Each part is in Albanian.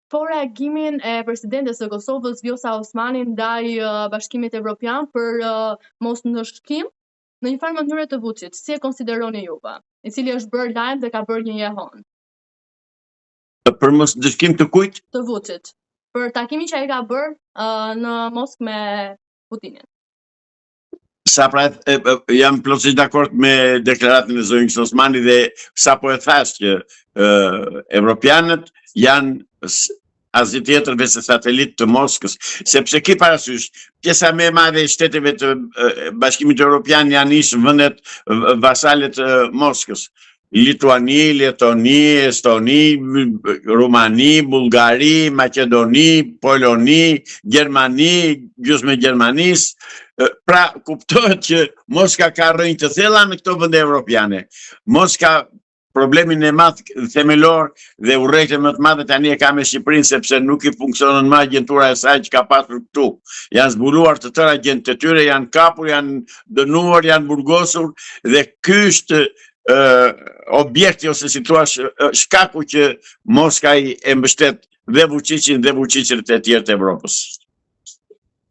Po reagimin e presidentes së Kosovës Vjosa Osmani ndaj Bashkimit Evropian për mos ndëshkim në një farë mënyrë të Vučić, si e konsideroni juve, i cili është bërë lajm dhe ka bërë një jehon? Për mos ndëshkim të kujt? Të Vučić, për takimin që ai ka bërë në Moskë me Putinin. Jam plotësisht dakord me deklaratën e zonjës Osmani dhe sapo e thash që evropianët janë asgjë tjetër veç satelit të Moskës, sepse ki parasysh, pjesa më e madhe e shteteve të Bashkimit Evropian janë ishë vendet vasale të Moskës. Lituani, Letoni, Estoni, Rumani, Bullgari, Maqedoni, Poloni, Gjermani, gjysmë e Gjermanisë. Pra kuptohet që Moska ka rrënjë të thella në këto vende evropiane. Moska problemin e madh themelor dhe urrejtje më të madhe tani e ka me Shqipërinë, sepse nuk i funksionon më agjentura e saj që ka pasur këtu. Janë zbuluar të tërë agjentë të tyre, janë kapur, janë dënuar, janë burgosur dhe ky është objekti ose si thua shkaku që Moska e mbështet dhe Vučićin dhe Vučićët e tjerë të Evropës.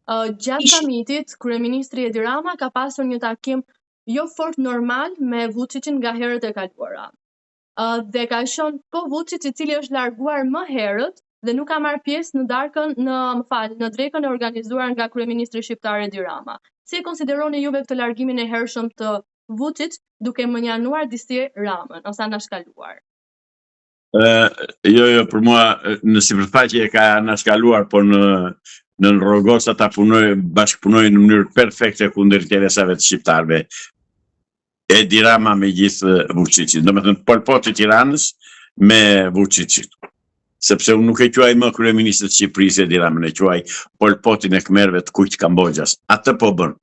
Gjatë samitit, kryeministri Edi Rama ka pasur një takim jo fort normal me Vučićin nga herët e kaluara. Dhe ka qenë po Vučić i cili është larguar më herët dhe nuk ka marrë pjesë në darkën në drekën e organizuar nga kryeministri shqiptar Edi Rama. Si e konsideroni juve këtë largimin e hershëm të Vučić duke mënjanuar disi Ramën ose anashkaluar? Jo, për mua në sipërfaqe e ka anashkaluar, po në rrogos ata bashkëpunojnë në mënyrë perfekte kundër interesave të shqiptarëve. Edi Rama me gjithë Vučićin, domethënë Pol Poti i Tiranës me Vučićin. Sepse unë nuk e quaj më kryeministër të Shqipërisë Edi Ramën, e quaj Pol Potin e Khmerëve të Kuq Kambodžas. Atë po bën.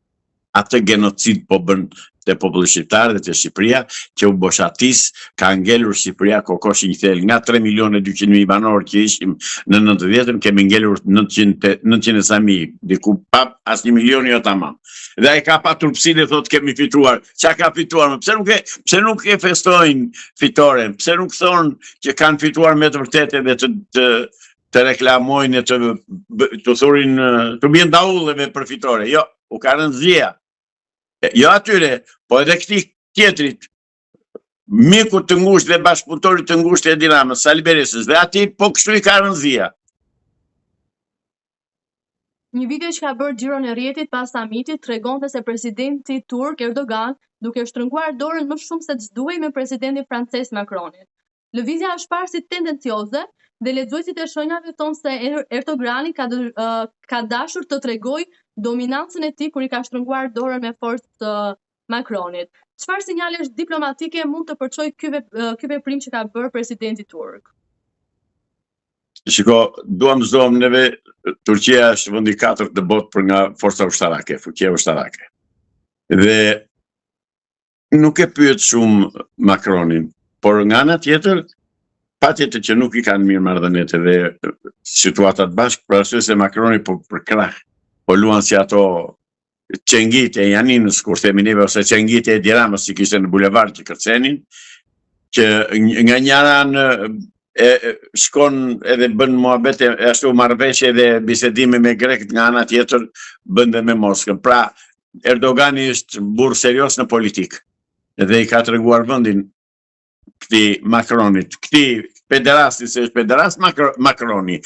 Atë genocid po bën te populli shqiptar dhe te Shqipëria, që u boshatis, ka ngelur Shqipëria kokoshin i thellë. Nga 3.200.000 banorë që ishim në 90-ën, kemi ngelur 900.000, diku pap as 1 milion jo tamam. Dhe ai ka patur turpsinë, thotë kemi fituar. Çka ka fituar? Pse nuk e festojnë fitoren? Pse nuk thonë që kanë fituar me të vërtetë dhe të reklamojnë e të thurin të bien daulleve për fitore? Jo, u ka rënë zia. Jo atyre, po edhe këtij tjetrit, miku të ngushtë dhe bashkëpunëtorit të ngushtë Edi Ramës, Sali Berisës, dhe ati po kështu i ka rënë zia. Një video që ka bërë xhiron e rrjetit pas samitit tregonte se presidenti turk Erdogan duke shtrënguar dorën më shumë se ç'duhej me presidentin francez Macronit. Lëvizja është parë si tendencioze dhe lexuesit e shenjave thonë se Erdogani ka dashur të tregojë dominancën e tij kur i ka shtrënguar dorën me forcë Macronit. Çfarë sinjalesh diplomatike mund të përçojë ky veprim që ka bërë presidenti turk? Shiko, duam zohem neve, Turqia është vendi 4 në botë për nga forca ushtarake, fuqia ushtarake. Dhe nuk e pyet shumë Macronin, por nga ana tjetër, patjetër që nuk i kanë mirë marrëdhëniet dhe situatat bashkë, për arsye se Macroni po për krah, po luan si ato qengit e Janinës, kur themi neve, ose qengit e Edi Ramës që kishte në bulevard që kërcenin, që nga njëra shkon edhe bën muhabet e ashtu marrëveshje dhe bisedime me grekët, nga ana tjetër bën dhe me Moskën. Pra, Erdogani është burr serios në politikë dhe i ka treguar vendin këtij Macronit, këtij pederasti, se është pederast Macroni.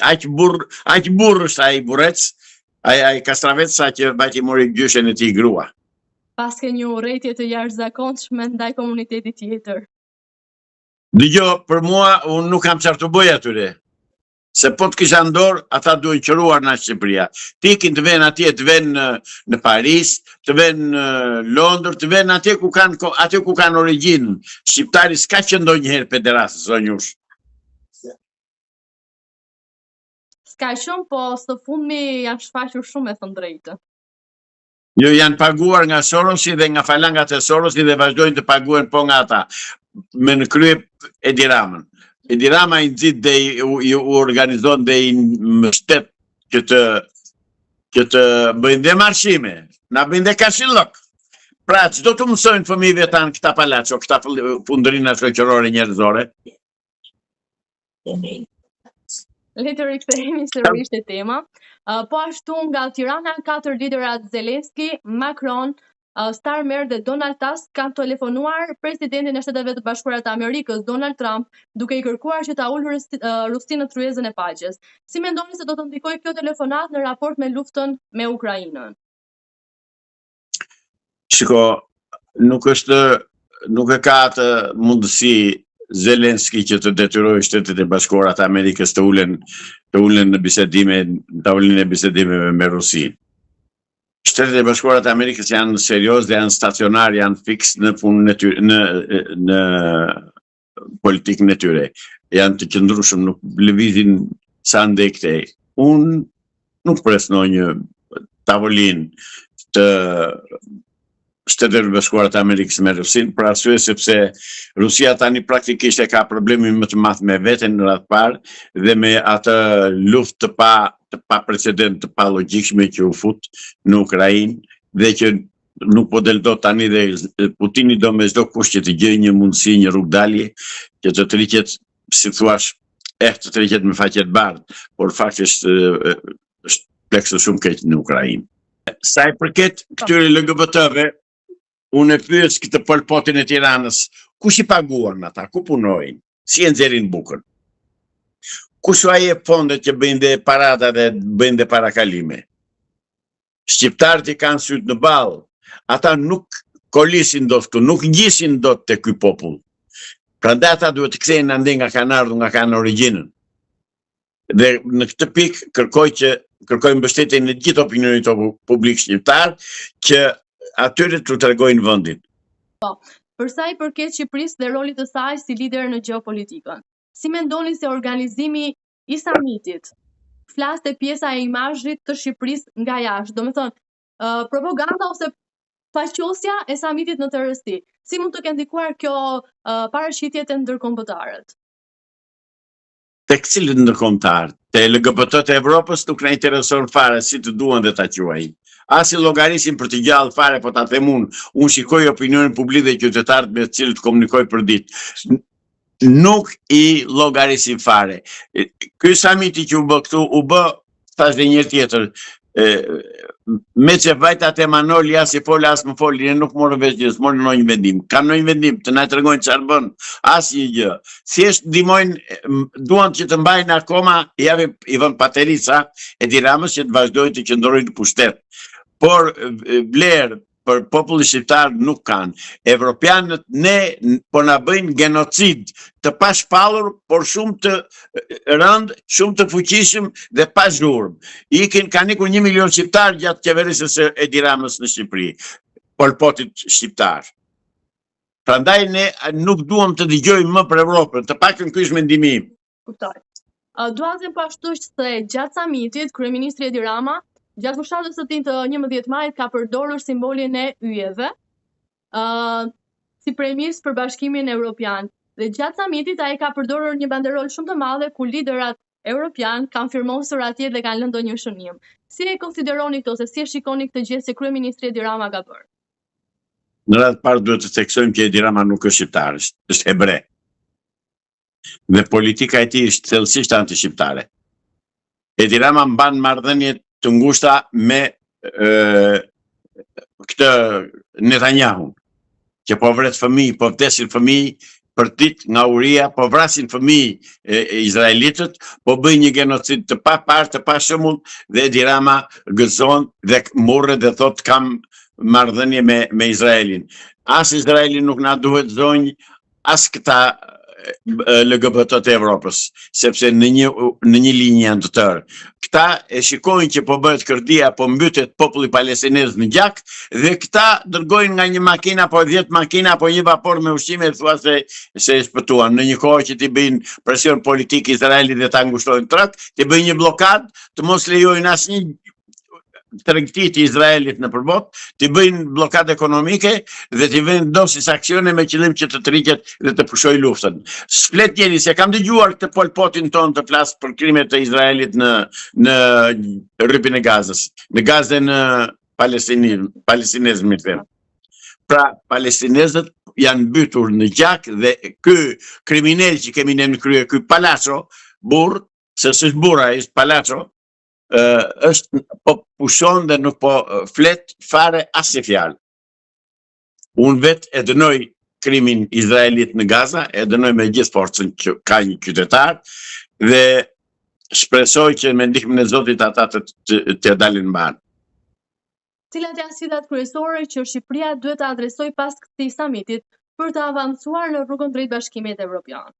Aq burr është ai burrec, ai kastravec sa që vajti mori gjyshen e tij grua. Paske një urrejtje të jashtëzakonshme ndaj komunitetit tjetër. Dëgjoj, për mua, unë nuk kam çfarë të bëj atyre. Se po të kisha ndorë, ata duhen qëruar në Shqipëria. Tikin të ven atje, të ven në Paris, të ven në Londër, të ven atje ku kanë origjinën. Shqiptari s'ka që ndonjëherë pederast, zonjush. S'ka shumë, po së fundmi janë shfaqur shumë me thënë drejtë. Jo, janë paguar nga Sorosi dhe nga falangat e Sorosi dhe vazhdojnë të paguen po nga ata. Me në krye Edi Ramën. Edi Rama i nxit dhe i organizon dhe i mbështet që të bëjnë dhe marshime, na bëjnë dhe kashillok. Pra, çdo të mësojnë fëmijëve tanë këta palaco, këta fundërina shoqërore njerëzore. Le të rikthehemi sërish te tema. Po ashtu nga Tirana 4 liderat Zelenski, Macron, Starmer dhe Donald Tusk kanë telefonuar presidentin e Shteteve të Bashkuara të Amerikës, Donald Trump, duke i kërkuar që ta ulë Rusinë në tryezën e paqes. Si mendoni se do të ndikojë kjo telefonat në raport me luftën me Ukrainën? Shiko, nuk e ka atë mundësi Zelenski që të detyrojë Shtetet e Bashkuara të Amerikës të ulen në bisedime, tavolinë e bisedimeve me Rusinë. Shtetet e Bashkuara të Amerikës janë serioz dhe janë stacionar, janë fiks në punën e tyre, në politikën e tyre. Janë të qëndrueshëm, nuk lëvizin sa ndej këtej. Unë nuk presnoj një tavolinë të Shtetet e Bashkuara të Amerikës me Rusinë, për arsye sepse Rusia tani praktikisht e ka problemin më të madh me veten në radhë parë dhe me atë luftë të pa precedent, të pa logjikshme që u fut në Ukrainë dhe që nuk po del dot tani dhe Putini do me çdo kusht që të gjejë një mundësi, një rrugdalje që të tërhiqet, si thua, të tërhiqet me faqe të bardhë, por fakti është pleksë shumë keq në Ukrainë. Sa i përket këtyre LGBT-ve, unë e pyes këtë Pol Potin e Tiranës, kush i paguan ata, ku punojnë, si e nxjerrin bukën? Kush ai e fondet që bëjnë dhe parada dhe bëjnë dhe parakalime? Shqiptarët i kanë syt në ball, ata nuk kolisin dot këtu, nuk ngjisin dot te ky popull. Prandaj ata duhet të kthehen ande nga kanë ardhur, nga kanë origjinën. Dhe në këtë pikë kërkoj mbështetjen e gjithë opinionit publik shqiptar që atyre të tregojnë vendin. Po, për sa i përket Shqipërisë dhe rolit të saj si lider në gjeopolitikën, si mendoni se organizimi i samitit flaste pjesa e imazhit të Shqipërisë nga jashtë, domethënë propaganda ose faqosja e samitit në tërësi, si mund të ketë ndikuar kjo parashitjet e ndërkombëtarët? Tek cilët ndërkombëtar? Te LGBT-t e Evropës nuk na intereson fare si të duan dhe ta quajnë. As i llogarisin për të gjallë fare, po ta them unë shikoj opinionin publik dhe qytetarët me të cilët komunikoj për ditë. Nuk i llogarisin fare. Ky samiti që u bë këtu, u bë, thash dhe një tjetër, me që vajta te Manoli, as i fol, as më fol, ne nuk morën vesh gjë, s'morën ndonjë vendim. Kanë ndonjë vendim të na tregojnë çfarë bën, asnjë gjë. Thjesht ndihmojnë, duan që të mbajnë akoma, i vën Paterica e Tiranës që të vazhdojnë të qëndrojnë në pushtet. Por vlerë për popullin shqiptar nuk kanë. Evropianët ne po na bëjnë genocid të pashpallur, por shumë të rënd, shumë të fuqishëm dhe pa zhurmë. Kanë ikur 1 milion shqiptar gjatë qeverisjes e Tiranës në Shqipëri, Pol Potit shqiptar. Prandaj ne nuk duam të dëgjojmë më për Evropën, të paktën ky është mendimi im. Kuptoj. Dua të them po ashtu se gjatë samitit kryeministri Edi Rama gjatë fushatës së tij të 11 majit ka përdorur simbolin e yjeve si premisë për Bashkimin Evropian. Dhe gjatë samitit ai ka përdorur një banderol shumë të madhe ku liderat evropian kanë firmosur atje dhe kanë lënë ndonjë shënim. Si e konsideroni këto, se si e shikoni këtë gjë që kryeministri Edi Rama ka bërë? Në radhë parë duhet të theksojmë që Edi Rama nuk është shqiptar, është hebre. Dhe politika e tij është thellësisht anti-shqiptare. Edi Rama mban marrëdhënie të ngushta me këtë Netanyahu, që po vret fëmijë, po vdesin fëmijë për ditë nga uria, po vrasin fëmijë izraelitët, po bëjnë një genocid të paparë, të pashëmbull, dhe Edi Rama gëzon dhe morret dhe thot kam marrëdhënie me Izraelin. As Izraeli nuk na duhet zonjë, as këta LGBT të Evropës, sepse në një linjë janë të tërë. Këta e shikojnë që po bëhet kërdia, po mbytet populli palestinez në gjak, dhe këta dërgojnë nga një makina, apo 10 makina, apo një vapor me ushqime, thua se e shpëtuan. Në një kohë që t'i bëjnë presion politik Izraelit dhe ta ngushtojnë trak, t'i bëjnë një blokad, të mos lejojnë asnjë tregti të Izraelit në përbot, t'i bëjnë blokade ekonomike dhe t'i vendosin aksione me qëllim që të tërhiqet dhe të pushoj luftën. S'flet njeri se kam dëgjuar këtë Pol Potin ton të flas për krimet e Izraelit në rrypin e Gazës, në Gazë në palestinezë, më them. Pra, palestinezët janë mbytur në gjak dhe ky kriminal që kemi ne në krye, ky Palacio, burr, se s'është burra, ishtë palaco, është po pushon dhe nuk po flet fare asnjë fjalë. Unë vetë e dënoj krimin izraelit në Gaza, e dënoj me gjithë forcën që ka një qytetar dhe shpresoj që me ndihmën e Zotit ata të dalin mban. Cilat janë sfidat kryesore që Shqipëria duhet të adresojë pas këtij samitit për të avancuar në rrugën drejt Bashkimit Evropian?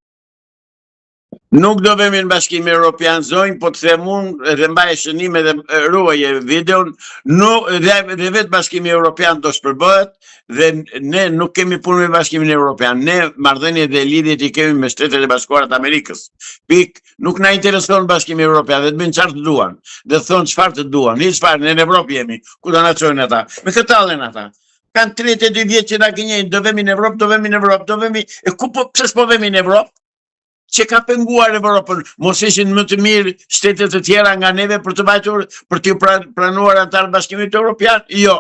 Nuk do vemi në Bashkimin Evropian, zonjë, po të them unë dhe mbaj shënime dhe ruaje videon, dhe vetë Bashkimi Evropian do shpërbëhet dhe ne nuk kemi punë me Bashkimin Evropian, ne marrëdhëniet dhe lidhjet i kemi me Shtetet e Bashkuara të Amerikës. Pik, nuk na intereson Bashkimi Evropian dhe të bëjnë çfarë të duan, dhe të thonë çfarë të duan. Hiç fare, ne në Evropë jemi, ku do na çojnë ata? Me këtë tallen ata. Kanë 32 vjet që na gënjejnë, do vemi në Evropë, do vemi në Evropë, do vemi, e ku po pse s'po vemi në Evropë? Që ka penguar Evropën, mos ishin më të mirë shtetet të tjera nga neve për të vajtur, për të pranuar antar Bashkimit Evropian? Jo.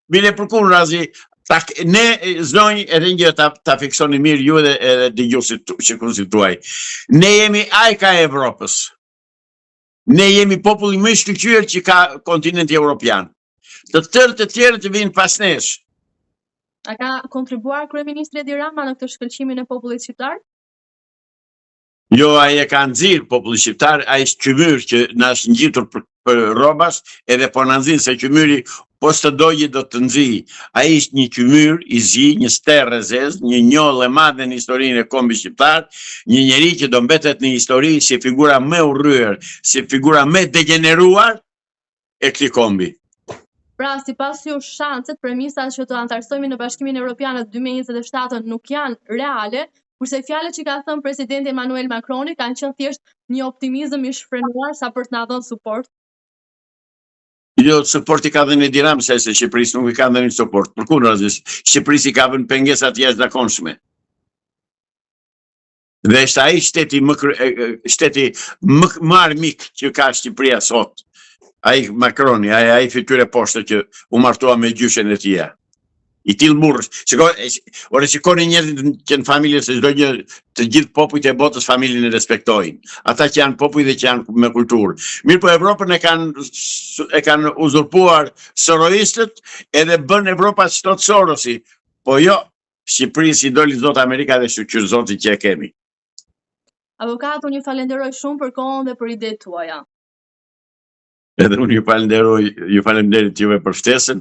Bile për kundërzi, ne zonjë edhe një ta fiksoni mirë ju edhe dëgjuesit shikuesit tuaj. Ne jemi ajka e Evropës. Ne jemi populli më i shkëlqyer që ka kontinenti evropian. Të tjerë të vinë pas nesh. A ka kontribuar kryeministri Edi Rama në këtë shkëlqimin e popullit shqiptar? Jo, ai e ka nxirr populli shqiptar, ai është qymyr që na është ngjitur për robas, edhe po na nxin se qymyri po s'të dojë do të nxjijë. Ai është një qymyr i zi, një sterr e zezë, një njollë e madhe në historinë e kombit shqiptar, një njeri që do mbetet në histori si figura më e urryer, si figura më degeneruar e këtij kombi. Pra, sipas ju, shanset, premisat që të antarësohemi në Bashkimin Evropian në 2027 nuk janë reale, kurse fjalët që ka thënë presidenti Emmanuel Macroni kanë qenë thjesht një optimizëm i shfrenuar sa për të na dhënë suport. Jo, suporti ka dhënë Edi Rama, se Shqipërisë nuk i ka dhënë suport. Përkundërzi, Shqipërisë i ka vënë pengesat jashtëzakonshme. Dhe është ai shteti më armik që ka Shqipëria sot. Ai Macroni, ai fytyrë poshtë që u martua me gjyshen e tij. I till burrë. Shikoni njerëzit që në familje se çdo gjë, të gjithë popujt e botës familjen e respektojnë. Ata që janë popuj dhe që janë me kulturë. Mirë, po Evropën e kanë uzurpuar sororistët edhe bën Evropa ç'tot Sorosi. Po jo, Shqipërisë i doli zot Amerika dhe shqyr zoti që e kemi. Avokat, unë ju falenderoj shumë për kohën dhe për idetë tuaja. Edhe unë ju falenderoj juve për ftesën.